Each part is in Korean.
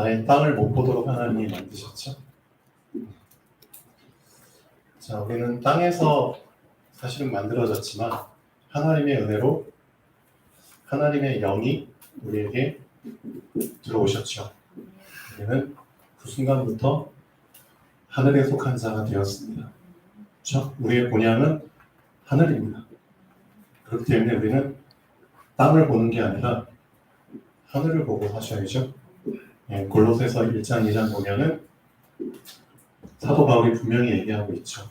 아예 땅을 못 보도록 하나님이 만드셨죠. 자, 우리는 땅에서 사실은 만들어졌지만 하나님의 은혜로 하나님의 영이 우리에게 들어오셨죠. 우리는 그 순간부터 하늘에 속한 자가 되었습니다. 그렇죠? 우리의 본향은 하늘입니다. 그렇기 때문에 우리는 땅을 보는 게 아니라 하늘을 보고 사셔야죠. 골로새서 1장 2장 보면은 사도 바울이 분명히 얘기하고 있죠.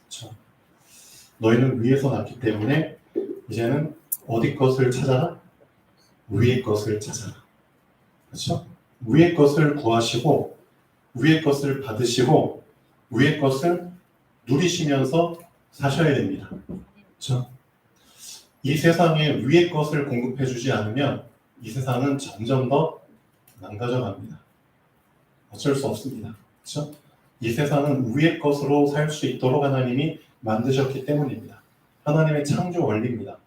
그렇죠? 너희는 위에서 났기 때문에 이제는 어디 것을 찾아라? 위의 것을 찾아라. 그렇죠? 위의 것을 구하시고 위의 것을 받으시고 위의 것을 누리시면서 사셔야 됩니다. 그렇죠? 이 세상에 위의 것을 공급해 주지 않으면 이 세상은 점점 더 망가져 갑니다. 어쩔 수 없습니다. 그렇죠? 이 세상은 위의 것으로 살 수 있도록 하나님이 만드셨기 때문입니다. 하나님의 창조 원리입니다.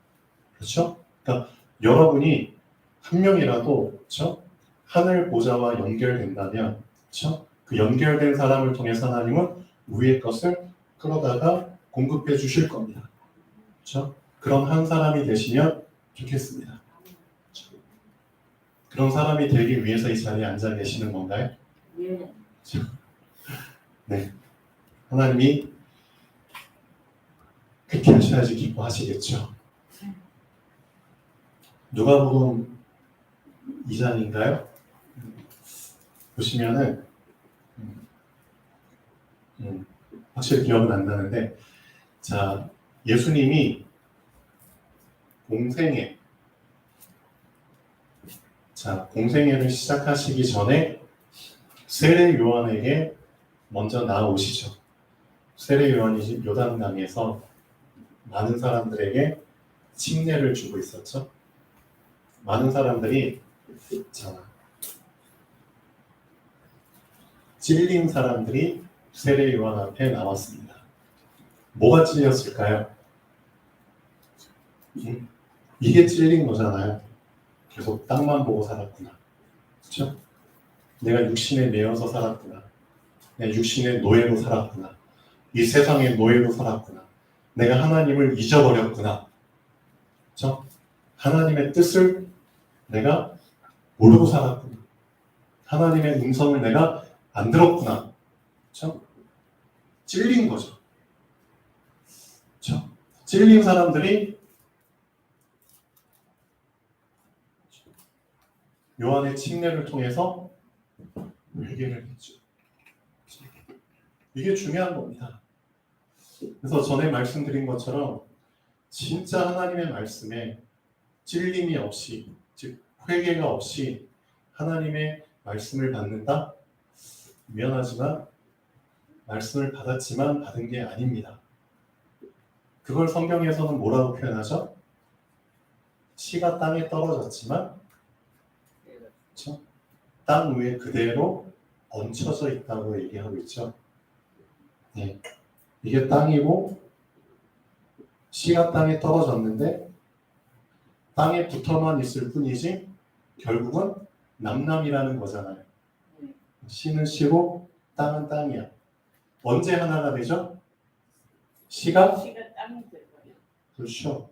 그렇죠? 그러니까 여러분이 한 명이라도 그렇죠? 하늘 보좌와 연결된다면 그렇죠? 그 연결된 사람을 통해서 하나님은 위의 것을 끌어다가 공급해 주실 겁니다. 그렇죠? 그런 한 사람이 되시면 좋겠습니다. 그렇죠? 그런 사람이 되기 위해서 이 자리에 앉아 계시는 건가요? 예. 그렇죠? 네. 하나님이 그렇게 하셔야지 기뻐하시겠죠. 누가복음 2장인가요? 보시면은 확실히 기억은 안 나는데 자 예수님이 공생애를 시작하시기 전에 세례 요한에게 먼저 나아오시죠. 세례 요한이 요단강에서 많은 사람들에게 칙례를 주고 있었죠. 많은 사람들이 찔린 사람들이 세례 요한 앞에 나왔습니다. 뭐가 찔렸을까요? 이게 찔린 거잖아요. 계속 땅만 보고 살았구나. 그렇죠? 내가 육신에 매여서 살았구나. 내가 육신의 노예로 살았구나. 이 세상의 노예로 살았구나. 내가 하나님을 잊어버렸구나. 그렇죠? 하나님의 뜻을 내가 모르고 살았구나. 하나님의 음성을 내가 안 들었구나. 그렇죠? 찔린 거죠. 그렇죠? 찔린 사람들이 요한의 칙례를 통해서 회개를 했죠. 이게 중요한 겁니다. 그래서 전에 말씀드린 것처럼 진짜 하나님의 말씀에 찔림이 없이, 즉 회개가 없이 하나님의 말씀을 받는다? 미안하지만 말씀을 받았지만 받은 게 아닙니다. 그걸 성경에서는 뭐라고 표현하죠? 씨가 땅에 떨어졌지만 그렇죠? 땅 위에 그대로 얹혀져 있다고 얘기하고 있죠. 네. 이게 땅이고 씨가 땅에 떨어졌는데 땅에 붙어만 있을 뿐이지 결국은 남남이라는 거잖아요. 씨는 씨고 땅은 땅이야. 언제 하나가 되죠? 씨가 땅이 될 거예요. 그렇죠.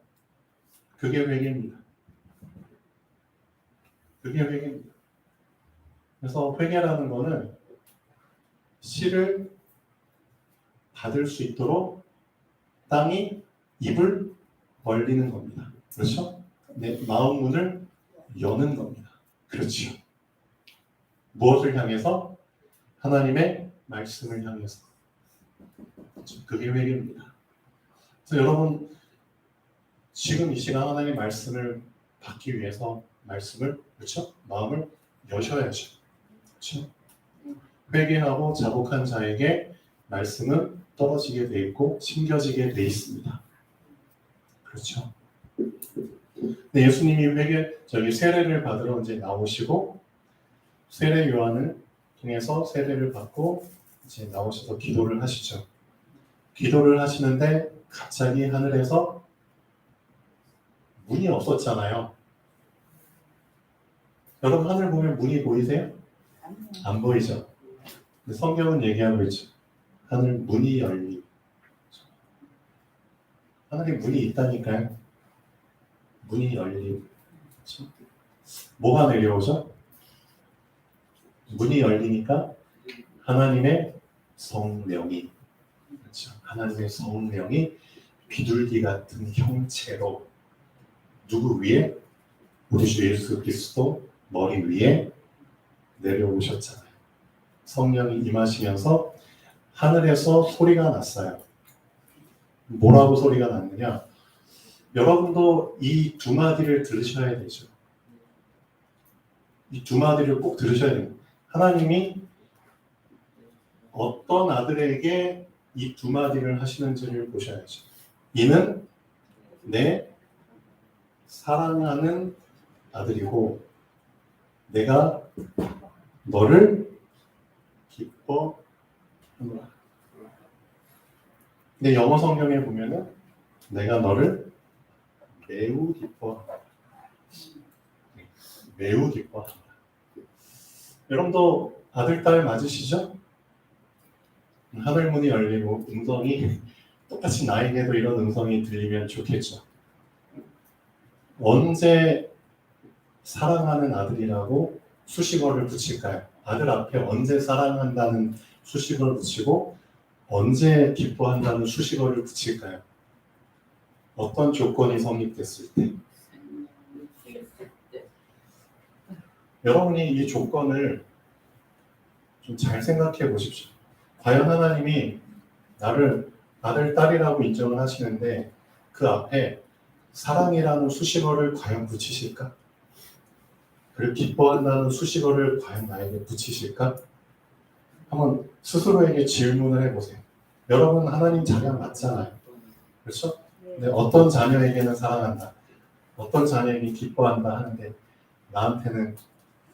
그게 회개입니다. 그게 회개입니다. 그래서 회개라는 거는 씨를 받을 수 있도록 땅이 입을 벌리는 겁니다. 그렇죠? 내 마음 문을 여는 겁니다. 그렇죠. 무엇을 향해서? 하나님의 말씀을 향해서. 그렇죠? 그게 회개입니다. 그래서 여러분 지금 이 시간 하나님의 말씀을 받기 위해서 말씀을 그렇죠? 마음을 여셔야죠. 그렇죠? 회개하고 자복한 자에게 말씀은 떨어지게 돼 있고 심겨지게 돼 있습니다. 그렇죠? 네, 예수님이 세례를 받으러 이제 나오시고 세례 요한을 통해서 세례를 받고 이제 나오셔서 기도를 하시죠. 기도를 하시는데 갑자기 하늘에서 문이 없었잖아요. 여러분 하늘 보면 문이 보이세요? 안 보이죠? 근데 성경은 얘기하고 있죠. 하늘 문이 열리. 하늘에 문이 있다니까요. 문이 열리. 그렇죠? 뭐가 내려오죠? 문이 열리니까 하나님의 성령이, 그렇죠? 하나님의 성령이 비둘기 같은 형체로 누구 위에? 우리 주 예수 그리스도 머리 위에 내려오셨잖아요. 성령이 임하시면서 하늘에서 소리가 났어요. 뭐라고 소리가 났느냐? 여러분도 이 두 마디를 들으셔야 되죠. 이 두 마디를 꼭 들으셔야 됩니다. 하나님이 어떤 아들에게 이 두 마디를 하시는지를 보셔야죠. 이는 내 사랑하는 아들이고 내가 너를 기뻐하노라. 근데 영어 성경에 보면은 내가 너를 매우 기뻐한다. 매우 기뻐한다. 여러분도 아들, 딸 맞으시죠? 하늘문이 열리고 음성이 똑같이 나에게도 이런 음성이 들리면 좋겠죠. 언제 사랑하는 아들이라고 수식어를 붙일까요? 아들 앞에 언제 사랑한다는 수식어를 붙이고 언제 기뻐한다는 수식어를 붙일까요? 어떤 조건이 성립됐을 때? 여러분이 이 조건을 좀 잘 생각해 보십시오. 과연 하나님이 나를 아들, 딸이라고 인정을 하시는데 그 앞에 사랑이라는 수식어를 과연 붙이실까? 그리고 기뻐한다는 수식어를 과연 나에게 붙이실까? 한번 스스로에게 질문을 해보세요. 여러분 하나님 자녀 맞잖아요. 그렇죠? 근데 어떤 자녀에게는 사랑한다, 어떤 자녀에게 기뻐한다 하는데 나한테는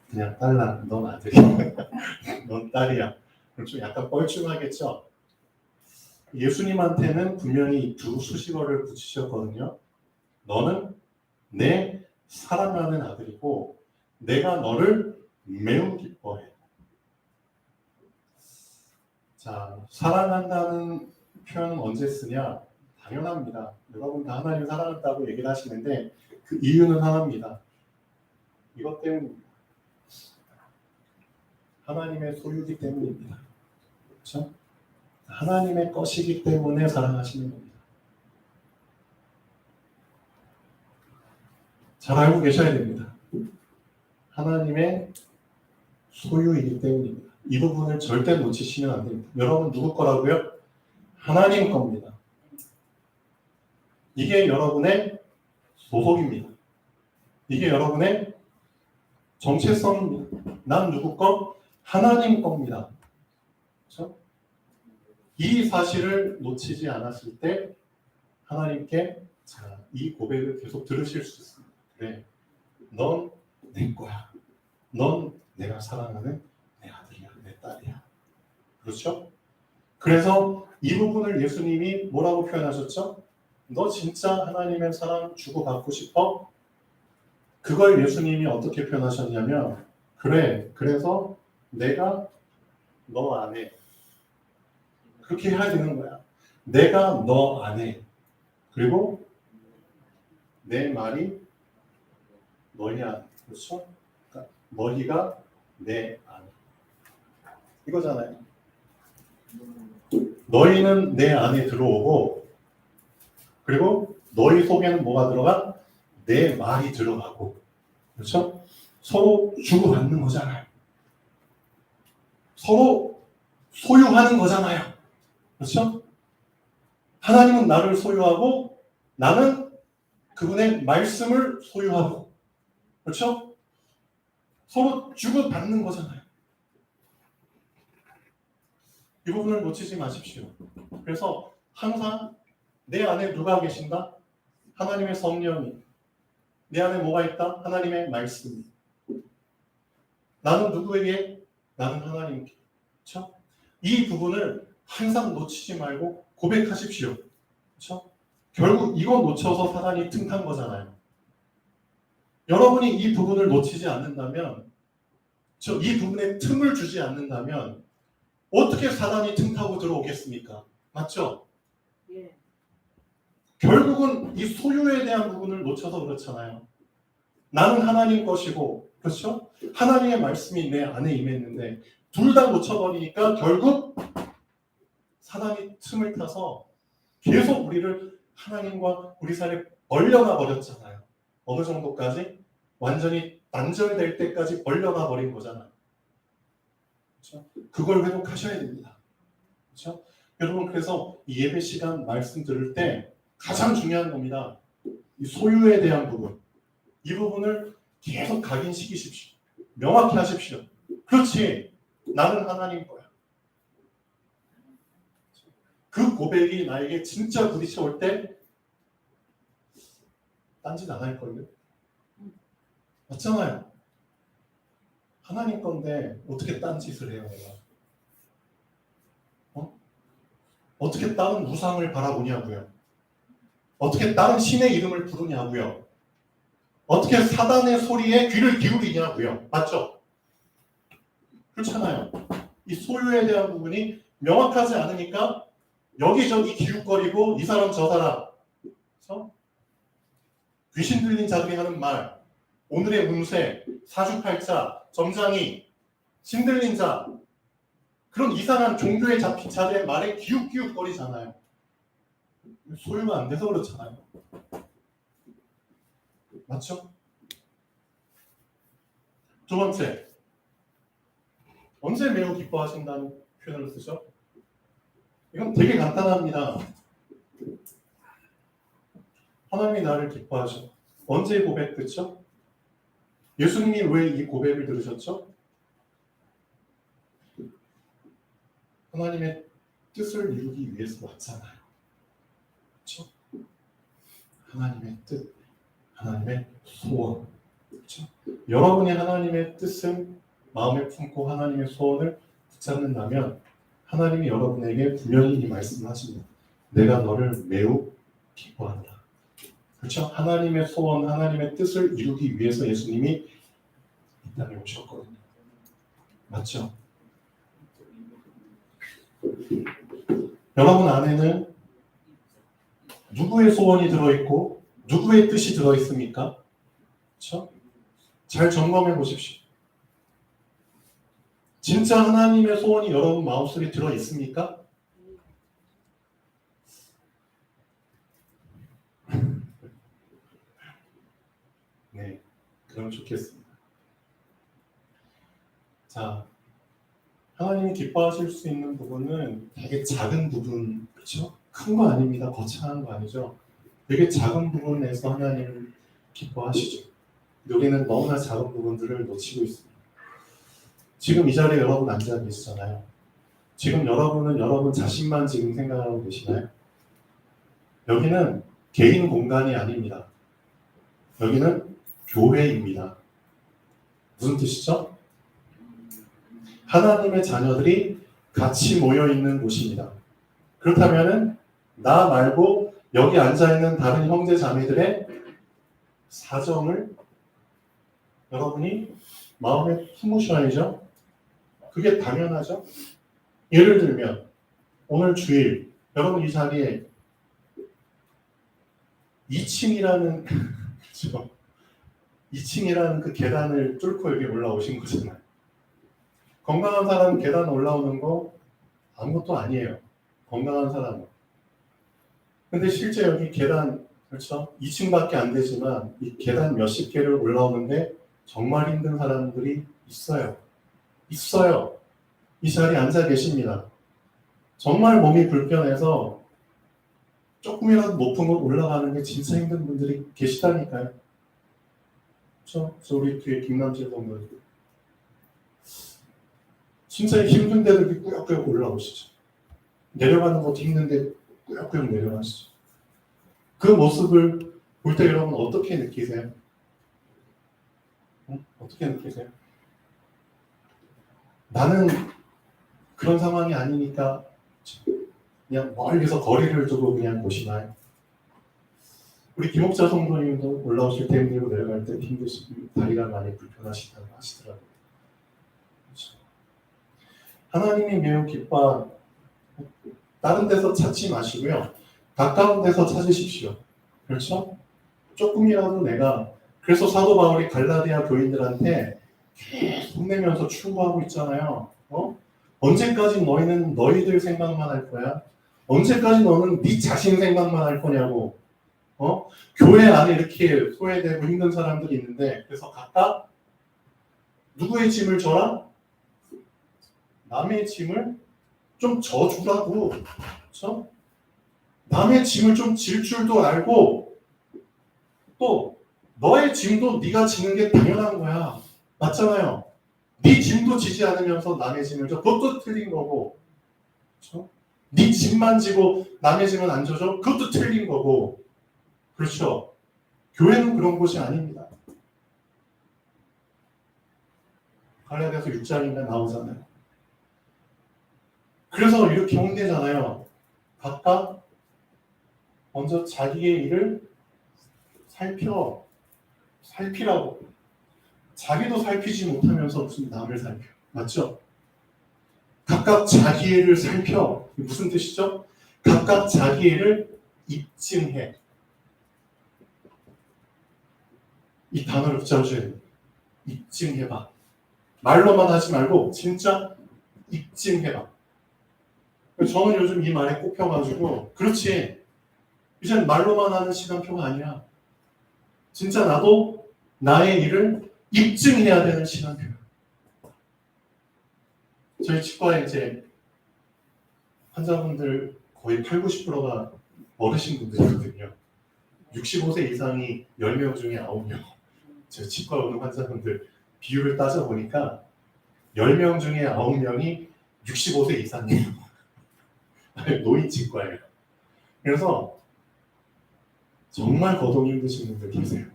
그냥 딸라, 넌 아들이야, 넌 딸이야. 그럼 좀 약간 뻘쭘하겠죠? 예수님한테는 분명히 두 수식어를 붙이셨거든요. 너는 내 사랑하는 아들이고 내가 너를 매우 기뻐해. 자, 사랑한다는 표현은 언제 쓰냐? 당연합니다. 여러분 다 하나님 사랑한다고 얘기를 하시는데 그 이유는 하나입니다. 이것 때문입니다. 하나님의 소유이기 때문입니다. 그렇죠? 하나님의 것이기 때문에 사랑하시는 겁니다. 잘 알고 계셔야 됩니다. 하나님의 소유이기 때문입니다. 이 부분을 절대 놓치시면 안 됩니다. 여러분 누구 거라고요? 하나님 겁니다. 이게 여러분의 소속입니다. 이게 여러분의 정체성입니다. 난 누구 거? 하나님 겁니다. 그렇죠? 이 사실을 놓치지 않았을 때 하나님께 자, 이 고백을 계속 들으실 수 있습니다. 그래, 넌 내 거야. 넌 내가 사랑하는 내 아들이야, 내 딸이야. 그렇죠? 그래서 이 부분을 예수님이 뭐라고 표현하셨죠? 너 진짜 하나님의 사랑 주고받고 싶어? 그걸 예수님이 어떻게 표현하셨냐면 그래, 그래서 내가 너 안에 그렇게 해야 되는 거야. 내가 너 안에 그리고 내 말이 너희 안에. 그렇죠? 그러니까 너희가 내 안에 이거잖아요. 너희는 내 안에 들어오고 그리고 너희 속에는 뭐가 들어가? 내 말이 들어가고. 그렇죠? 서로 주고받는 거잖아요. 서로 소유하는 거잖아요. 그렇죠? 하나님은 나를 소유하고 나는 그분의 말씀을 소유하고. 그렇죠? 서로 주고받는 거잖아요. 이 부분을 놓치지 마십시오. 그래서 항상 내 안에 누가 계신다? 하나님의 성령이. 내 안에 뭐가 있다? 하나님의 말씀이. 나는 누구에게? 나는 하나님께. 그렇죠? 이 부분을 항상 놓치지 말고 고백하십시오. 그렇죠? 결국 이거 놓쳐서 사단이 틈탄 거잖아요. 여러분이 이 부분을 놓치지 않는다면 이 부분에 틈을 주지 않는다면 어떻게 사단이 틈 타고 들어오겠습니까? 맞죠? 예. 결국은 이 소유에 대한 부분을 놓쳐서 그렇잖아요. 나는 하나님 것이고, 그렇죠? 하나님의 말씀이 내 안에 임했는데 둘 다 놓쳐버리니까 결국 사단이 틈을 타서 계속 우리를 하나님과 우리 사이에 벌려가 버렸잖아요. 어느 정도까지? 완전히 단절될 때까지 벌려가 버린 거잖아요. 그렇죠? 그걸 회복하셔야 됩니다. 그렇죠? 여러분, 그래서 이 예배 시간 말씀 들을 때 가장 중요한 겁니다. 이 소유에 대한 부분, 이 부분을 계속 각인시키십시오. 명확히 하십시오. 그렇지, 나는 하나님 거야. 그 고백이 나에게 진짜 부딪혀올 때 딴짓 안 할걸요? 맞잖아요. 하나님 건데 어떻게 딴짓을 해요, 내가? 어떻게 다른 우상을 바라보냐고요? 어떻게 다른 신의 이름을 부르냐고요? 어떻게 사단의 소리에 귀를 기울이냐고요? 맞죠? 그렇잖아요. 이 소유에 대한 부분이 명확하지 않으니까 여기저기 기웃거리고 이 사람 저 사람, 그렇죠? 귀신 들린 자들이 하는 말, 오늘의 운세, 사주팔자, 점장이, 신들린 자, 그런 이상한 종교에 잡힌 자들의 말에 기웃기웃거리잖아요. 소유가 안 돼서 그렇잖아요. 맞죠? 두 번째, 언제 매우 기뻐하신다는 표현을 쓰죠? 이건 되게 간단합니다. 하나님이 나를 기뻐하셔. 언제 고백 듣죠? 예수님이 왜 이 고백을 들으셨죠? 하나님의 뜻을 이루기 위해서 왔잖아요. 그렇죠? 하나님의 뜻, 하나님의 소원. 그렇죠? 여러분이 하나님의 뜻을 마음에 품고 하나님의 소원을 붙잡는다면 하나님이 여러분에게 분명히 이 말씀을 하십니다. 내가 너를 매우 기뻐한다. 그렇죠? 하나님의 소원, 하나님의 뜻을 이루기 위해서 예수님이 이 땅에 오셨거든요. 맞죠? 여러분 안에는 누구의 소원이 들어있고 누구의 뜻이 들어있습니까? 그렇죠? 잘 점검해 보십시오. 진짜 하나님의 소원이 여러분 마음속에 들어있습니까? 네, 그럼 좋겠습니다. 자, 하나님이 기뻐하실 수 있는 부분은 되게 작은 부분, 그렇죠? 큰 거 아닙니다. 거창한 거 아니죠? 되게 작은 부분에서 하나님을 기뻐하시죠. 우리는 너무나 작은 부분들을 놓치고 있습니다. 지금 이 자리에 여러분 앉아 계시잖아요. 지금 여러분은 여러분 자신만 지금 생각하고 계시나요? 여기는 개인 공간이 아닙니다. 여기는 교회입니다. 무슨 뜻이죠? 하나님의 자녀들이 같이 모여있는 곳입니다. 그렇다면 나 말고 여기 앉아있는 다른 형제 자매들의 사정을 여러분이 마음에 품으셔야죠. 그게 당연하죠. 예를 들면 오늘 주일 여러분 이 자리에 2층이라는 그렇죠? 2층이라는 그 계단을 뚫고 여기 올라오신 거잖아요. 건강한 사람은 계단 올라오는 거 아무것도 아니에요. 건강한 사람은. 근데 실제 여기 계단, 그렇죠? 2층밖에 안 되지만 이 계단 몇십 개를 올라오는데 정말 힘든 사람들이 있어요. 있어요. 이 자리에 앉아 계십니다. 정말 몸이 불편해서 조금이라도 높은 곳 올라가는 게 진짜 힘든 분들이 계시다니까요. 그렇죠? 우리 뒤에 김남재 동물 진짜 힘든 데들 이렇게 꾸역꾸역 올라오시죠. 내려가는 것도 힘든데 꾸역꾸역 내려가시죠. 그 모습을 볼 때 여러분 어떻게 느끼세요? 응? 어떻게 느끼세요? 나는 그런 상황이 아니니까 그냥 멀리서 거리를 두고 그냥 보시나요? 우리 김옥자 성도님도 올라오실 때 힘들고 내려갈 때 힘드시고 다리가 많이 불편하시다고 하시더라고요. 하나님이 매우 기뻐. 다른 데서 찾지 마시고요. 가까운 데서 찾으십시오. 그렇죠? 조금이라도 내가 그래서 사도 바울이 갈라디아 교인들한테 계속 내면서 충고하고 있잖아요. 언제까지 너희는 너희들 생각만 할 거야? 언제까지 너는 네 자신 생각만 할 거냐고. 교회 안에 이렇게 소외되고 힘든 사람들이 있는데 그래서 각각 누구의 짐을 져라? 남의 짐을 좀 져주라고. 그렇죠? 남의 짐을 좀 질 줄도 알고 또 너의 짐도 네가 지는 게 당연한 거야. 맞잖아요. 네 짐도 지지 않으면서 남의 짐을 져. 그것도 틀린 거고. 그렇죠? 네 짐만 지고 남의 짐은 안 져줘. 그것도 틀린 거고. 그렇죠? 교회는 그런 곳이 아닙니다. 갈라디아서 6장인가 나오잖아요. 그래서 이렇게 혼내잖아요. 각각 먼저 자기의 일을 살피라고. 자기도 살피지 못하면서 무슨 남을 살펴. 맞죠? 각각 자기의 일을 살펴. 무슨 뜻이죠? 각각 자기의 일을 입증해. 이 단어를 붙잡으셔야 돼요. 입증해봐. 말로만 하지 말고 진짜 입증해봐. 저는 요즘 이 말에 꼽혀가지고 그렇지. 이젠 말로만 하는 시간표가 아니야. 진짜 나도 나의 일을 입증해야 되는 시간표야. 저희 치과에 이제 환자분들 거의 8, 90%가 어르신 분들이거든요. 65세 이상이 10명 중에 9명. 제 치과 오는 환자분들 비율을 따져보니까 10명 중에 9명이 65세 이상이에요. 노인 치과예요. 그래서 정말 거동이 힘드신 분들 계세요.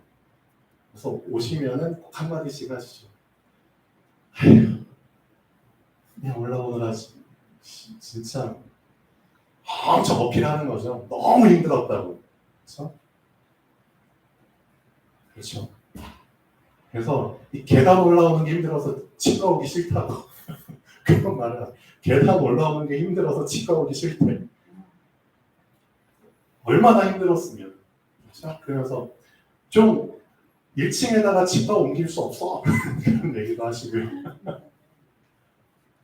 그래서 오시면은 꼭 한마디씩 하시죠. 아휴, 그냥 올라오느라 진짜 엄청 어필하는 거죠. 너무 힘들었다고. 그렇죠? 그렇죠. 그래서 이 계단 올라오는 게 힘들어서 치과 오기 싫다고. 그런 말은 계단 올라오는 게 힘들어서 치과 오기 싫대. 얼마나 힘들었으면. 그렇죠? 그래서 좀 1층에다가 치과 옮길 수 없어. 그런 얘기도 하시고요.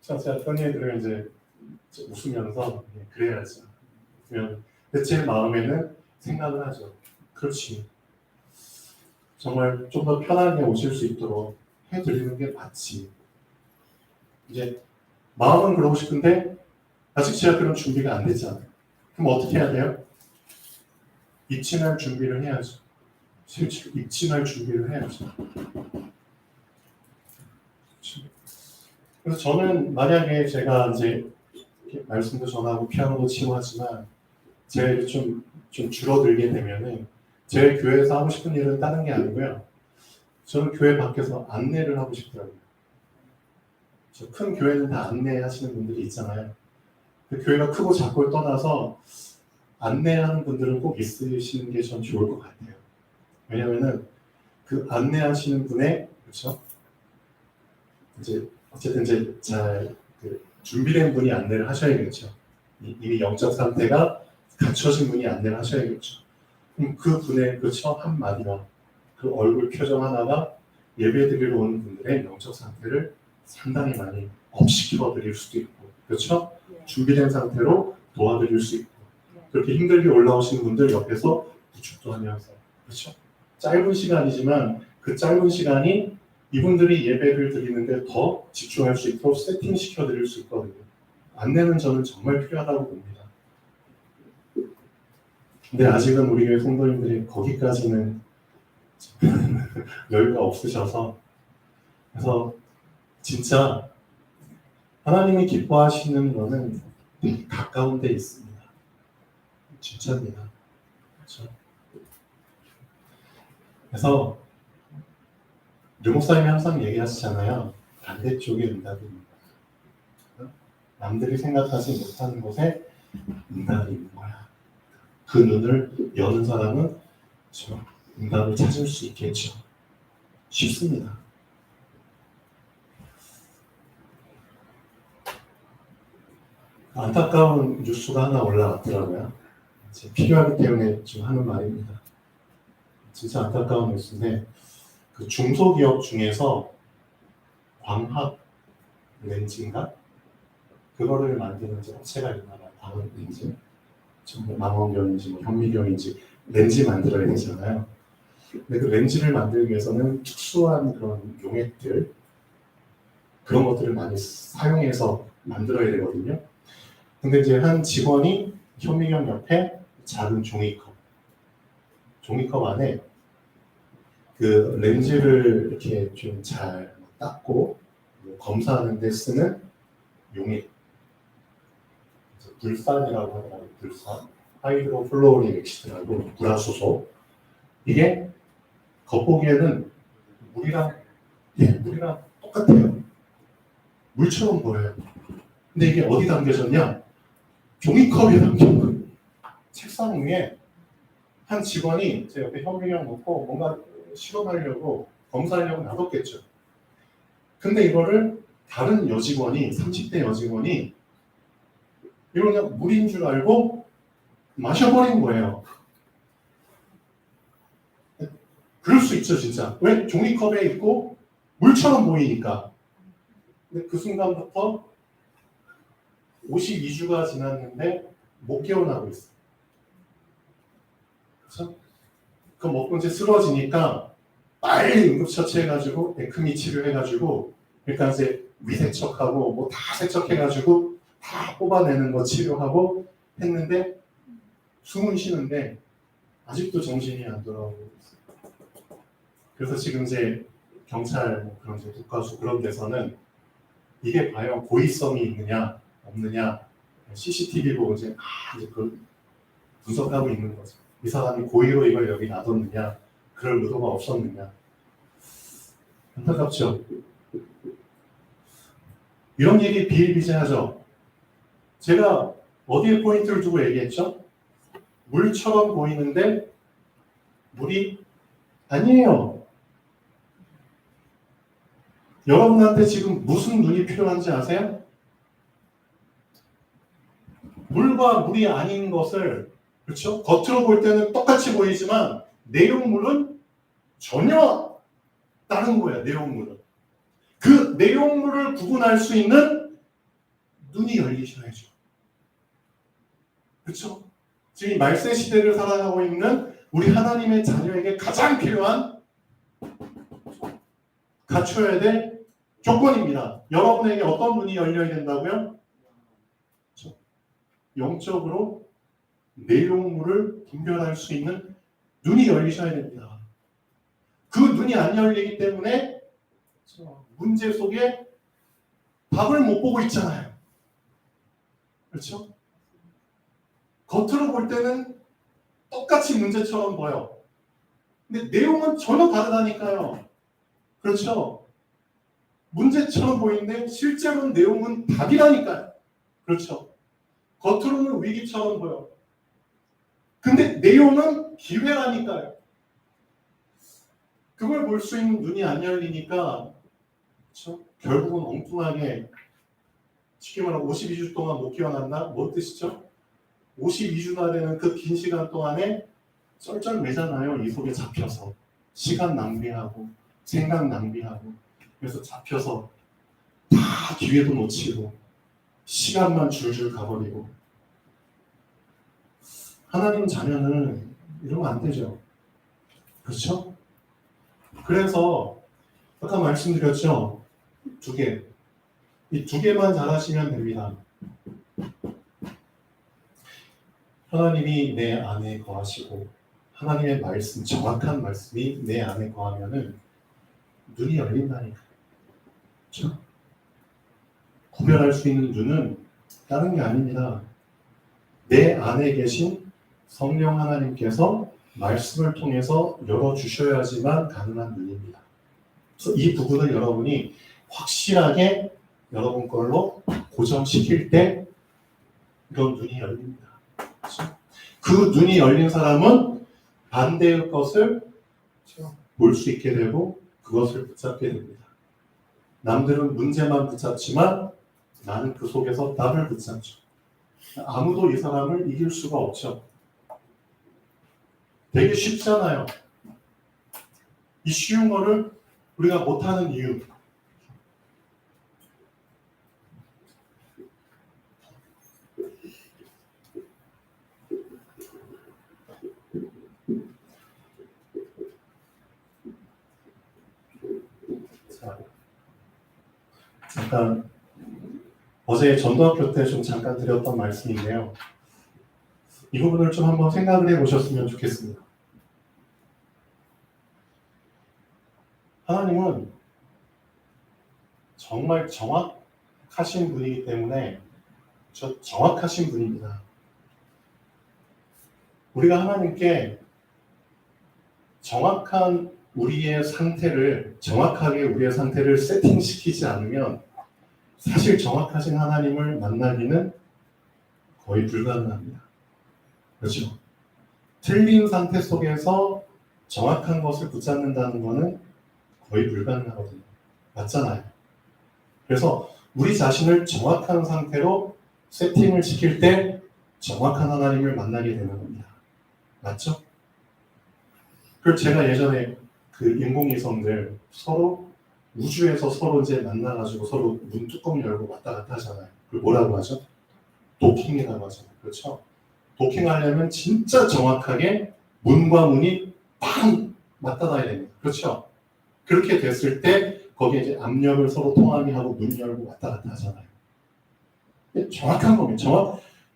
제가 그런 얘기들을 이제 웃으면서 그래야지. 근데 제 마음에는 생각을 하죠. 그렇지. 정말 좀 더 편하게 오실 수 있도록 해드리는 게 맞지. 이제 마음은 그러고 싶은데 아직 제가 그런 준비가 안 됐잖아요. 그럼 어떻게 해야 돼요? 입증할 준비를 해야죠. 실제로 입증할 준비를 해야죠. 그래서 저는 만약에 제가 이제 말씀도 전하고 피아노도 치고 하지만 제가 좀 줄어들게 되면은 제 교회에서 하고 싶은 일은 다른 게 아니고요. 저는 교회 밖에서 안내를 하고 싶더라고요. 큰 교회는 다 안내하시는 분들이 있잖아요. 그 교회가 크고 작고를 떠나서 안내하는 분들은 꼭 있으시는 게 전 좋을 것 같아요. 왜냐면은 그 안내하시는 분의 그렇죠? 이제 어쨌든 이제 잘 준비된 분이 안내를 하셔야겠죠. 이미 영적 상태가 갖춰진 분이 안내를 하셔야겠죠. 그럼 그 분의 그렇죠 한 마디가 그 얼굴 표정 하나가 예배드리러 오는 분들의 영적 상태를 상당히 많이 업시켜 드릴 수도 있고 그렇죠? 준비된 상태로 도와드릴 수 있고 그렇게 힘들게 올라오시는 분들 옆에서 구축도 하면서 그렇죠? 짧은 시간이지만 그 짧은 시간이 이분들이 예배를 드리는데 더 집중할 수 있도록 세팅시켜 드릴 수 있거든요. 안내는 저는 정말 필요하다고 봅니다. 근데 아직은 우리 교회 성도님들이 거기까지는 여유가 없으셔서 그래서 진짜 하나님이 기뻐하시는 거는 되게 가까운 데 있습니다. 진짜입니다. 그렇죠? 그래서 류 목사님이 항상 얘기하시잖아요. 반대쪽에 응답입니다. 남들이 생각하지 못하는 곳에 응답이 있는 거야. 그 눈을 여는 사람은 응답을 찾을 수 있겠죠. 쉽습니다. 안타까운 뉴스가 하나 올라왔더라고요. 필요하기 때문에 지금 하는 말입니다. 진짜 안타까운 뉴스인데 그 중소기업 중에서 광학 렌즈인가? 그거를 만드는 이제 업체가 있나 봐요. 광학 렌즈. 전부 망원경인지 뭐 현미경인지 렌즈 만들어야 되잖아요. 근데 그 렌즈를 만들기 위해서는 특수한 그런 용액들 그런 것들을 많이 사용해서 만들어야 되거든요. 근데 이제 한 직원이 현미경 옆에 작은 종이컵 안에 그 렌즈를 이렇게 좀 잘 닦고 검사하는 데 쓰는 용액, 불산이라고 하더라고요. 불산, 하이드로플로리க் 액시드라고 불화수소. 이게 겉보기에는 물이랑 똑같아요. 물처럼 보여요. 근데 이게 어디 담겨졌냐? 종이컵에 담겨요. 책상 위에 한 직원이 제 옆에 현미경 놓고 뭔가 실험하려고 검사하려고 놔뒀겠죠. 근데 이거를 다른 여직원이 30대 여직원이 이걸 그냥 물인 줄 알고 마셔버린 거예요. 그럴 수 있죠, 진짜. 왜? 종이컵에 있고 물처럼 보이니까. 근데 그 순간부터 52주가 지났는데 못 깨어나고 있어. 그렇죠? 그거 먹고 이제 쓰러지니까 빨리 응급처치해가지고 에크미 치료해가지고 그러니까 이제 위세척하고 뭐 다 세척해가지고 다 뽑아내는 거 치료하고 했는데 숨은 쉬는데 아직도 정신이 안 돌아오고 있어요. 그래서 지금 이제 경찰 뭐 그런 이제 국가수 그런 데서는 이게 과연 고의성이 있느냐 없느냐 CCTV 보고 이제 그 분석하고 있는 거죠. 이 사람이 고의로 이걸 여기 놔뒀느냐 그럴 의도가 없었느냐. 안타깝죠. 이런 얘기 비일비재하죠. 제가 어디에 포인트를 두고 얘기했죠? 물처럼 보이는데 물이 아니에요. 여러분한테 지금 무슨 눈이 필요한지 아세요? 물과 물이 아닌 것을, 그렇죠? 겉으로 볼 때는 똑같이 보이지만 내용물은 전혀 다른 거예요. 내용물은. 그 내용물을 구분할 수 있는 눈이 열리셔야죠. 그렇죠? 지금 이 말세 시대를 살아가고 있는 우리 하나님의 자녀에게 가장 필요한 갖춰야 될 조건입니다. 여러분에게 어떤 눈이 열려야 된다고요? 그렇죠? 영적으로 내용물을 분별할 수 있는 눈이 열리셔야 됩니다. 그 눈이 안 열리기 때문에 문제 속에 답을 못 보고 있잖아요. 그렇죠? 겉으로 볼 때는 똑같이 문제처럼 보여. 근데 내용은 전혀 다르다니까요. 그렇죠? 문제처럼 보이는데 실제로는 내용은 답이라니까요. 그렇죠? 겉으로는 위기처럼 보여. 근데 내용은 기회라니까요. 그걸 볼 수 있는 눈이 안 열리니까 그렇죠? 결국은 엉뚱하게 쉽게 말하면 52주 동안 못 깨어난다? 뭐 뜻이죠? 52주나 되는 그 긴 시간 동안에 쩔쩔매잖아요. 이 속에 잡혀서 시간 낭비하고 생각 낭비하고 그래서 잡혀서 다 기회도 놓치고 시간만 줄줄 가버리고 하나님 자녀는 이러면 안 되죠. 그렇죠? 그래서 아까 말씀드렸죠. 두 개. 이 두 개만 잘하시면 됩니다. 하나님이 내 안에 거하시고 하나님의 말씀, 정확한 말씀이 내 안에 거하면은 눈이 열린다니까. 그렇죠? 구별할 수 있는 눈은 다른 게 아닙니다. 내 안에 계신 성령 하나님께서 말씀을 통해서 열어주셔야지만 가능한 눈입니다. 그래서 이 부분을 여러분이 확실하게 여러분 걸로 고정시킬 때 이런 눈이 열립니다. 그렇죠? 그 눈이 열린 사람은 반대의 것을 볼 수 있게 되고 그것을 붙잡게 됩니다. 남들은 문제만 붙잡지만 나는 그 속에서 답을 붙잡죠. 아무도 이 사람을 이길 수가 없죠. 되게 쉽잖아요. 이 쉬운 거를 우리가 못하는 이유. 자, 잠깐 어제 전도학교 때 좀 잠깐 드렸던 말씀인데요. 이 부분을 좀 한번 생각을 해보셨으면 좋겠습니다. 하나님은 정말 정확하신 분이기 때문에 정확하신 분입니다. 우리가 하나님께 정확하게 우리의 상태를 세팅시키지 않으면 사실 정확하신 하나님을 만나기는 거의 불가능합니다. 그렇죠? 틀린 상태 속에서 정확한 것을 붙잡는다는 것은 거의 불가능하거든요. 맞잖아요. 그래서 우리 자신을 정확한 상태로 세팅을 시킬 때 정확한 하나님을 만나게 되는 겁니다. 맞죠? 그리고 제가 예전에 그 인공위성들 서로 우주에서 서로 이제 만나가지고 서로 문 뚜껑 열고 왔다 갔다 하잖아요. 그걸 뭐라고 하죠? 도킹이라고 하잖아요. 그렇죠? 도킹하려면 진짜 정확하게 문과 문이 팡 맞닿아야 됩니다. 그렇죠? 그렇게 됐을 때 거기에 이제 압력을 서로 통하게 하고 문 열고 왔다 갔다 하잖아요. 정확한 겁니다.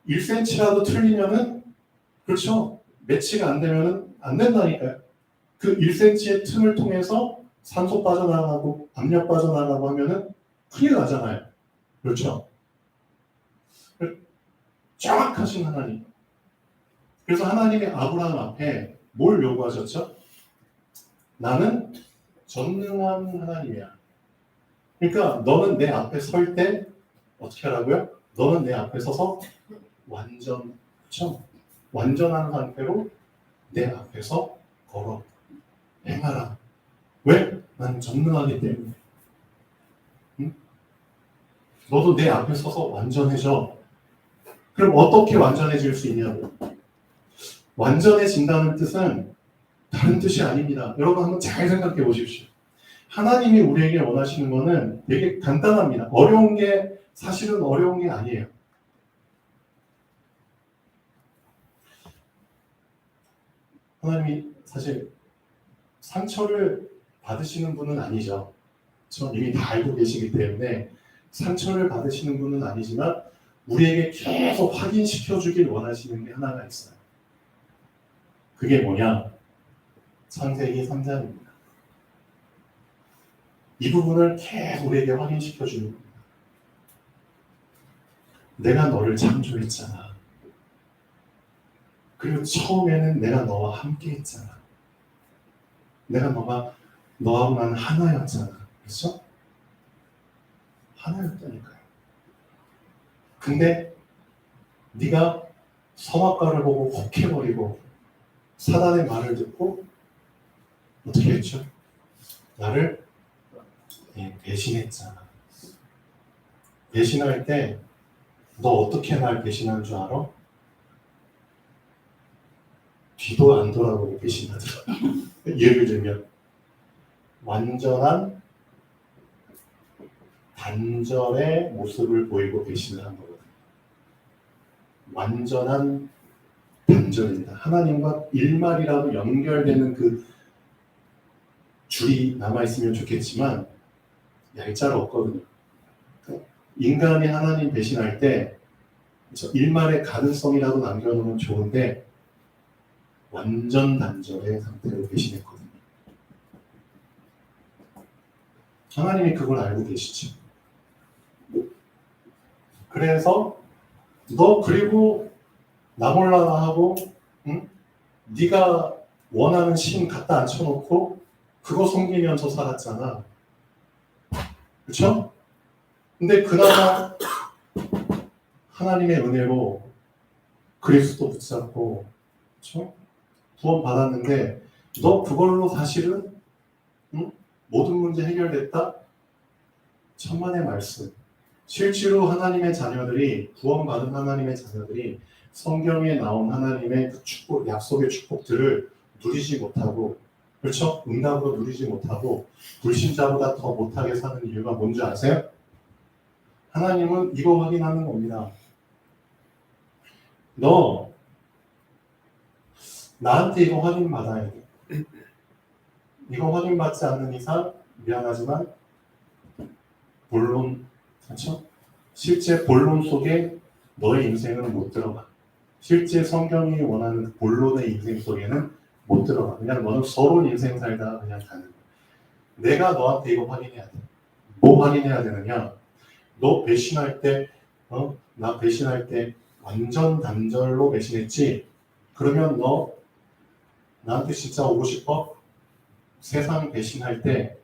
1cm라도 틀리면은 그렇죠? 매치가 안 되면은 안 된다니까요. 그 1cm의 틈을 통해서 산소 빠져나가고 압력 빠져나가고 하면은 큰일 나잖아요. 그렇죠? 정확하신 하나님. 그래서 하나님의 아브라함 앞에 뭘 요구하셨죠? 나는 전능한 하나님이야. 그러니까 너는 내 앞에 설 때 어떻게 하라고요? 너는 내 앞에 서서 그렇죠? 완전한 상태로 내 앞에서 걸어 행하라. 왜? 나는 전능하기 때문에. 응? 너도 내 앞에 서서 완전해져. 그럼 어떻게 완전해질 수 있냐고. 완전해진다는 뜻은 다른 뜻이 아닙니다. 여러분 한번 잘 생각해 보십시오. 하나님이 우리에게 원하시는 것은 되게 간단합니다. 사실은 어려운 게 아니에요. 하나님이 사실 상처를 받으시는 분은 아니죠. 이미 다 알고 계시기 때문에 상처를 받으시는 분은 아니지만 우리에게 계속 확인시켜 주길 원하시는 게 하나가 있어요. 그게 뭐냐? 창세기 3장입니다. 이 부분을 계속 우리에게 확인시켜 주는 겁니다. 내가 너를 창조했잖아. 그리고 처음에는 내가 너와 함께 했잖아. 내가 너하고 나는 하나였잖아. 그렇죠? 하나였다니까요. 근데 네가 선악과를 보고 혹해버리고 사단의 말을 듣고 어떻게 했죠? 나를 배신했잖아. 배신할 때 너 어떻게 날 배신한 줄 알아? 뒤도 안 돌아보고 배신하더라. 예를 들면 완전한 단절의 모습을 보이고 배신을 한 거거든요. 완전한 단절입니다. 하나님과 일말이라도 연결되는 그 줄이 남아있으면 좋겠지만 얄짤 없거든요. 인간이 하나님 배신할 때 일말의 가능성이라도 남겨놓으면 좋은데 완전 단절의 상태로 배신했거든요. 하나님이 그걸 알고 계시죠. 그래서 너 그리고 나 몰라 하고 네가 원하는 신 갖다 앉혀놓고 그거 섬기면서 살았잖아. 그렇죠? 근데 그나마 하나님의 은혜로 그리스도 붙잡고 그렇죠? 구원 받았는데 너 그걸로 사실은 모든 문제 해결됐다? 천만의 말씀. 실제로 하나님의 자녀들이, 구원받은 하나님의 자녀들이 성경에 나온 하나님의 그 축복, 약속의 축복들을 누리지 못하고, 그렇죠? 응답으로 누리지 못하고 불신자보다 더 못하게 사는 이유가 뭔지 아세요? 하나님은 이거 확인하는 겁니다. 너 나한테 이거 확인받아야 돼. 이거 확인받지 않는 이상 미안하지만 본론, 그렇죠? 실제 본론 속에 너의 인생은 못 들어가. 실제 성경이 원하는 본론의 인생 속에는 못 들어가. 그냥 너는 서론 인생 살다가 그냥 가는 거야. 내가 너한테 이거 확인해야 돼. 뭐 확인해야 되느냐? 너 배신할 때, 나 배신할 때 완전 단절로 배신했지? 그러면 너 나한테 진짜 오고 싶어? 세상 배신할 때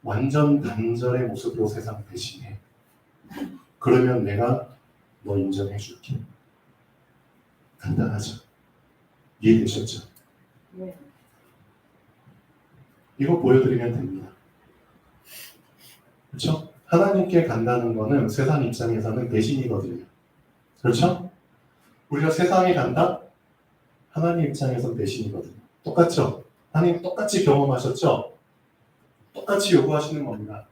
완전 단절의 모습으로 세상 배신해. 그러면 내가 너 인정해 줄게. 간단하죠? 이해되셨죠? 네. 이거 보여드리면 됩니다. 그렇죠? 하나님께 간다는 거는 세상 입장에서는 배신이거든요. 그렇죠? 우리가 세상에 간다? 하나님 입장에서는 배신이거든요. 똑같죠? 하나님 똑같이 경험하셨죠? 똑같이 요구하시는 겁니다.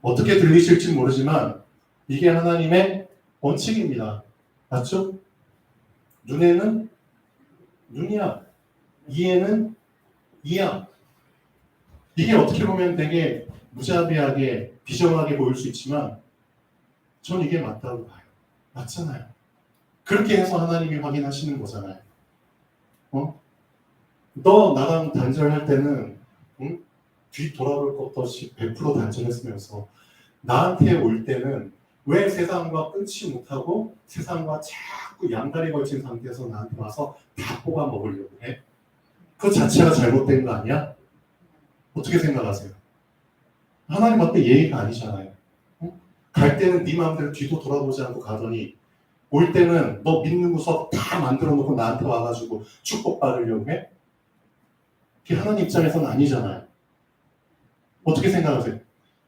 어떻게 들리실지 모르지만 이게 하나님의 원칙입니다. 맞죠? 눈에는 눈이야. 이에는 이야. 이게 어떻게 보면 되게 무자비하게 비정하게 보일 수 있지만 전 이게 맞다고 봐요. 맞잖아요. 그렇게 해서 하나님이 확인하시는 거잖아요. 너 나랑 단절할 때는 뒤 돌아볼 것도 없이 100% 단절했으면서 나한테 올 때는 왜 세상과 끊지 못하고 세상과 자꾸 양다리 걸친 상태에서 나한테 와서 다 뽑아 먹으려고 해? 그 자체가 잘못된 거 아니야? 어떻게 생각하세요? 하나님 앞에 예의가 아니잖아요. 갈 때는 네 마음대로 뒤도 돌아보지 않고 가더니 올 때는 너 믿는 구석 다 만들어 놓고 나한테 와가지고 축복받으려고 해? 그게 하나님 입장에서는 아니잖아요. 어떻게 생각하세요?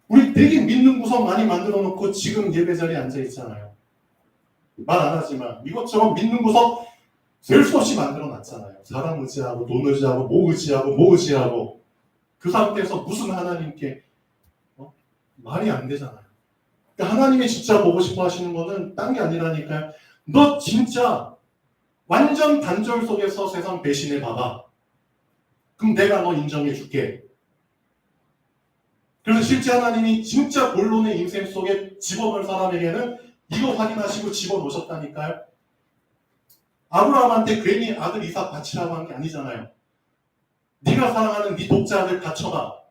우리 되게 믿는 구석 많이 만들어 놓고 지금 예배 자리에 앉아 있잖아요. 말 안 하지만 이것저것 믿는 구석 셀 수 없이 만들어 놨잖아요. 사람 의지하고 돈 의지하고 뭐 의지하고 뭐 의지하고 그 상태에서 무슨 하나님께 말이 안 되잖아요. 그러니까 하나님이 진짜 보고 싶어 하시는 거는 딴 게 아니라니까요. 너 진짜 완전 단절 속에서 세상 배신해 봐봐. 그럼 내가 너 인정해 줄게. 그래서 실제 하나님이 진짜 본론의 인생 속에 집어넣을 사람에게는 이거 확인하시고 집어넣으셨다니까요. 아브라함한테 괜히 아들 이삭 바치라고 한 게 아니잖아요. 네가 사랑하는 네 독자 아들 바쳐봐.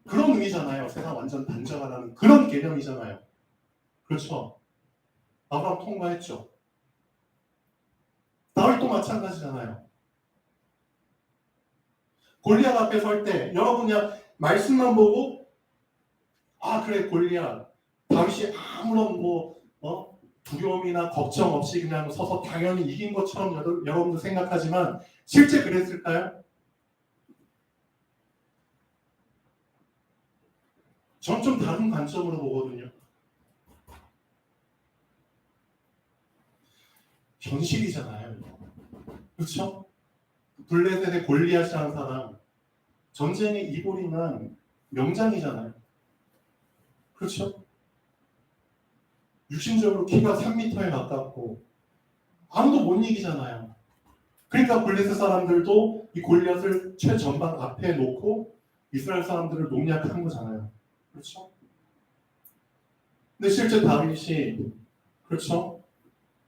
그런 의미잖아요. 세상 완전 단절하라는 그런 개념이잖아요. 그렇죠? 아브라함 통과했죠. 다윗도 마찬가지잖아요. 골리앗 앞에 설 때 여러분 그냥 말씀만 보고 그래 골리앗 다윗이 아무런 두려움이나 걱정 없이 그냥 서서 당연히 이긴 것처럼 여러분도 생각하지만 실제 그랬을까요? 전 좀 다른 관점으로 보거든요. 현실이잖아요. 그렇죠? 블레셋의 골리앗이라는 사람 전쟁에 이골이 난 명장이잖아요. 그렇죠? 육신적으로 키가 3m에 가깝고 아무도 못 이기잖아요. 그러니까 블레셋 사람들도 이 골리앗을 최전방 앞에 놓고 이스라엘 사람들을 농약한 거잖아요. 그렇죠? 근데 실제 다윗이 그렇죠?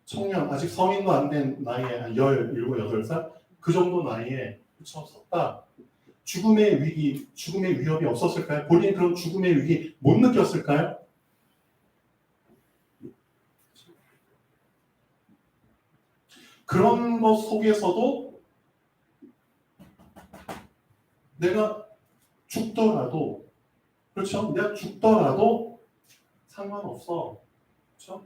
청년 아직 성인도 안 된 나이에 한 17, 8살 그 정도 나이에 그렇죠? 섰다. 죽음의 위기, 죽음의 위협이 없었을까요? 본인이 그런 죽음의 위기 못 느꼈을까요? 그런 것 속에서도 내가 죽더라도 그렇죠? 내가 죽더라도 상관없어. 그렇죠?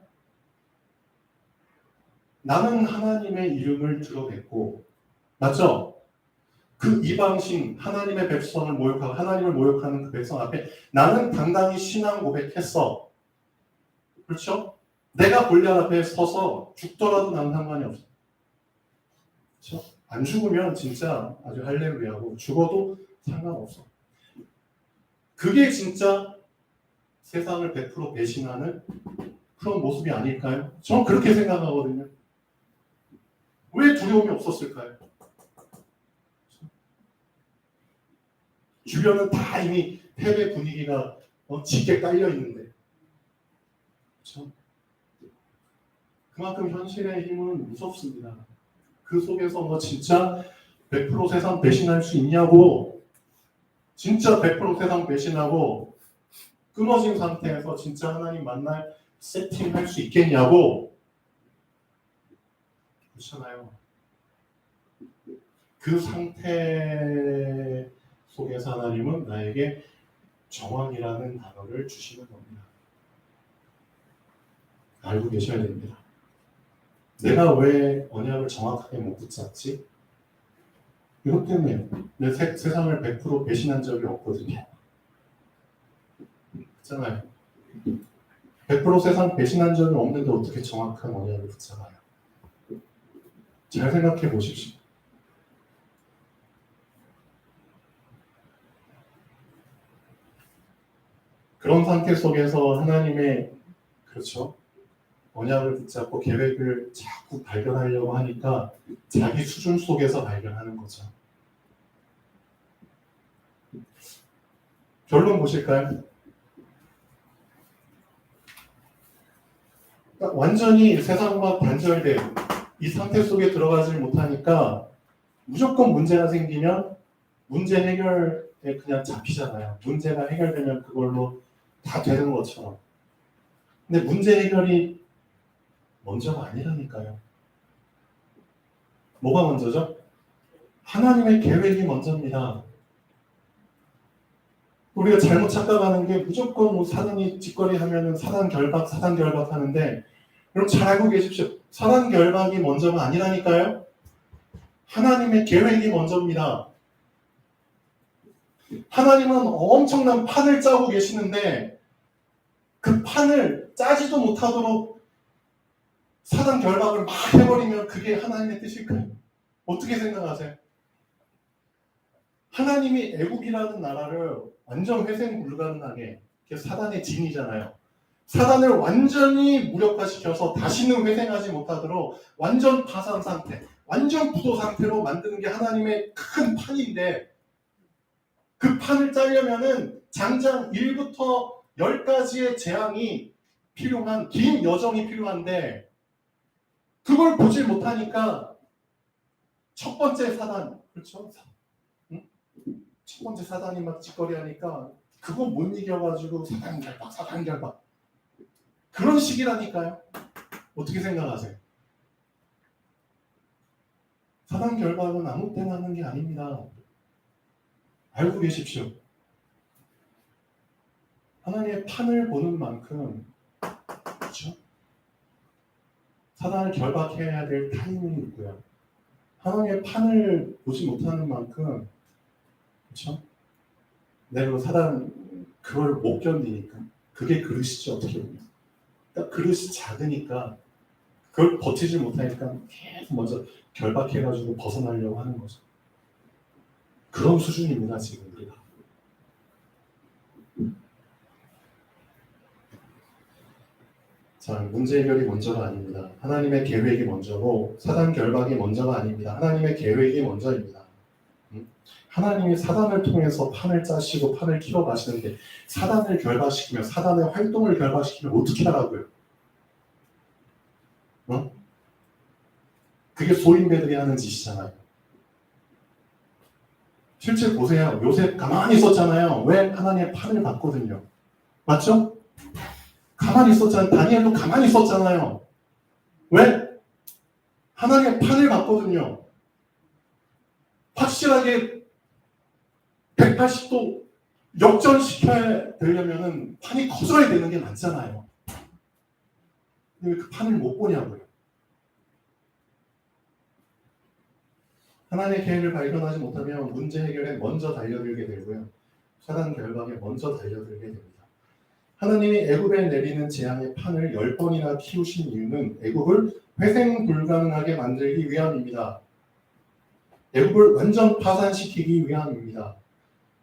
나는 하나님의 이름을 들어뵙고 맞죠? 그 이방신 하나님의 백성을 모욕하고 하나님을 모욕하는 그 백성 앞에 나는 당당히 신앙 고백했어. 그렇죠? 내가 골리앗 앞에 서서 죽더라도 난 상관이 없어. 그렇죠? 안 죽으면 진짜 아주 할렐루야고 죽어도 상관없어. 그게 진짜 세상을 100% 배신하는 그런 모습이 아닐까요? 저는 그렇게 생각하거든요. 왜 두려움이 없었을까요? 주변은 다 이미 패배 분위기가 짙게 깔려 있는데, 그렇죠? 그만큼 현실의 힘은 무섭습니다. 그 속에서 진짜 100% 세상 배신할 수 있냐고, 진짜 100% 세상 배신하고 끊어진 상태에서 진짜 하나님 만날 세팅할 수 있겠냐고. 그렇잖아요. 그 상태 속에서 하나님은 나에게 정황이라는 단어를 주시는 겁니다. 알고 계셔야 됩니다. 내가 왜 언약을 정확하게 못 붙잡지? 이것 때문에 내 세상을 100% 배신한 적이 없거든요. 그렇잖아요. 100% 세상 배신한 적이 없는데 어떻게 정확한 언약을 붙잡아요? 잘 생각해 보십시오. 그런 상태 속에서 하나님의 그렇죠. 언약을 붙잡고 계획을 자꾸 발견하려고 하니까 자기 수준 속에서 발견하는 거죠. 결론 보실까요? 완전히 세상과 단절된 이 상태 속에 들어가지 못하니까 무조건 문제가 생기면 문제 해결에 그냥 잡히잖아요. 문제가 해결되면 그걸로 다 되는 것처럼. 근데 문제 해결이 먼저가 아니라니까요. 뭐가 먼저죠? 하나님의 계획이 먼저입니다. 우리가 잘못 착각하는 게 무조건 사단이 짓거리 하면은 사단 결박 하는데, 여러분 잘 알고 계십시오. 사단 결박이 먼저가 아니라니까요. 하나님의 계획이 먼저입니다. 하나님은 엄청난 판을 짜고 계시는데 그 판을 짜지도 못하도록 사단 결박을 막 해버리면 그게 하나님의 뜻일까요? 어떻게 생각하세요? 하나님이 애국이라는 나라를 완전 회생 불가능하게, 사단의 진이잖아요. 사단을 완전히 무력화시켜서 다시는 회생하지 못하도록 완전 파산 상태, 완전 부도 상태로 만드는 게 하나님의 큰 판인데, 그 판을 짜려면은 장장 1부터 10까지의 재앙이 필요한 긴 여정이 필요한데, 그걸 보지 못하니까 첫 번째 사단, 그렇죠? 첫 번째 사단이 막 짓거리 하니까 그거 못 이겨가지고 사단 결박 그런 식이라니까요. 어떻게 생각하세요? 사단 결박은 아무 때나 하는 게 아닙니다. 알고 계십시오. 하나님의 판을 보는 만큼, 그렇죠? 사단을 결박해야 될 타이밍이 있고요. 하나님의 판을 보지 못하는 만큼, 그렇죠? 내가 사단 그걸 못 견디니까, 그게 그릇이죠. 어떻게 보면 그러니까 그릇이 작으니까 그걸 버티지 못하니까 계속 먼저 결박해가지고 벗어나려고 하는 거죠. 그런 수준입니다. 지금 우리가. 자, 문제 해결이 먼저가 아닙니다. 하나님의 계획이 먼저고 사단 결박이 먼저가 아닙니다. 하나님의 계획이 먼저입니다. 하나님이 사단을 통해서 판을 짜시고 판을 키워가시는데, 사단을 결박시키면, 사단의 활동을 결박시키면 어떻게 하라고요? 그게 소인배들이 하는 짓이잖아요. 실제 보세요. 요셉 가만히 있었잖아요. 왜? 하나님의 판을 봤거든요. 맞죠? 가만히 있었잖아요. 다니엘도 가만히 있었잖아요. 왜? 하나님의 판을 봤거든요. 확실하게 180도 역전시켜야 되려면 판이 커져야 되는 게 맞잖아요. 왜 그 판을 못 보냐고요. 하나님의 계획을 발견하지 못하면 문제 해결에 먼저 달려들게 되고요. 사단 결박에 먼저 달려들게 됩니다. 하나님이 애굽에 내리는 재앙의 판을 10번이나 키우신 이유는 애굽을 회생 불가능하게 만들기 위함입니다. 애굽을 완전 파산시키기 위함입니다.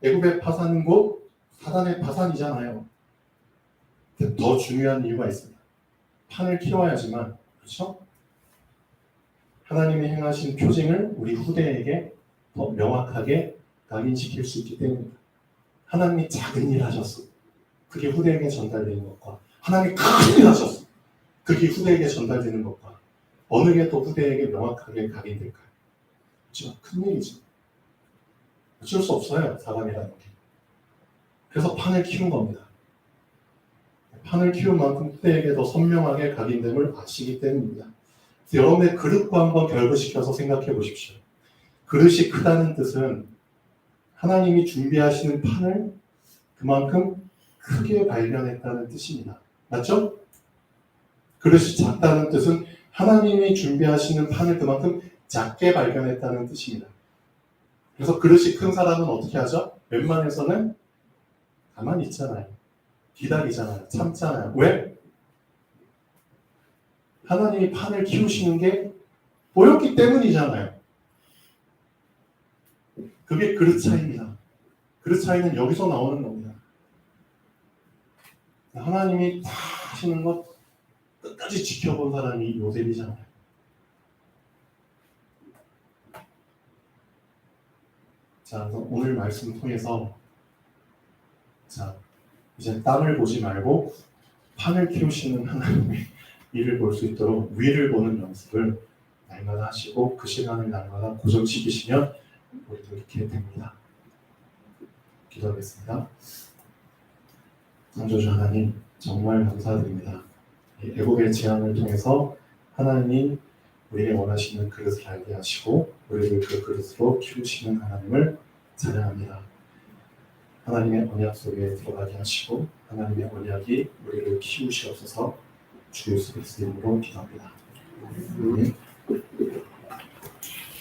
애굽의 파산은 곧 사단의 파산이잖아요. 더 중요한 이유가 있습니다. 판을 키워야지만, 그렇죠? 하나님이 행하신 표징을 우리 후대에게 더 명확하게 각인시킬 수 있기 때문입니다. 하나님이 작은 일 하셨어. 그게 후대에게 전달되는 것과 하나님이 큰 일 하셨어. 그게 후대에게 전달되는 것과 어느 게 더 후대에게 명확하게 각인될까요? 그렇죠? 큰 일이죠. 어쩔 수 없어요. 사람이라는 게. 그래서 판을 키운 겁니다. 판을 키운 만큼 후대에게 더 선명하게 각인됨을 아시기 때문입니다. 여러분의 그릇과 한번 결부시켜서 생각해 보십시오. 그릇이 크다는 뜻은 하나님이 준비하시는 판을 그만큼 크게 발견했다는 뜻입니다. 맞죠? 그릇이 작다는 뜻은 하나님이 준비하시는 판을 그만큼 작게 발견했다는 뜻입니다. 그래서 그릇이 큰 사람은 어떻게 하죠? 웬만해서는 가만히 있잖아요. 기다리잖아요. 참잖아요. 왜? 하나님이 판을 키우시는 게 보였기 때문이잖아요. 그게 그릇 차이입니다. 그릇 차이는 여기서 나오는 겁니다. 하나님이 다 하시는 것 끝까지 지켜본 사람이 요셉이잖아요. 자, 오늘 말씀 통해서 자, 이제 땅을 보지 말고 판을 키우시는 하나님의 일을 볼 수 있도록 위를 보는 연습을 날마다 하시고 그 시간을 날마다 고정시키시면 우리도 이렇게 됩니다. 기도하겠습니다. 창조주 하나님, 정말 감사드립니다. 애국의 재앙을 통해서 하나님이 우리에게 원하시는 그릇을 알게 하시고 우리를 그 그릇으로 키우시는 하나님을 찬양합니다. 하나님의 언약 속에 들어가게 하시고 하나님의 언약이 우리를 키우시옵소서. 주 예수 그리스도 이름으로 기도합니다. 아멘.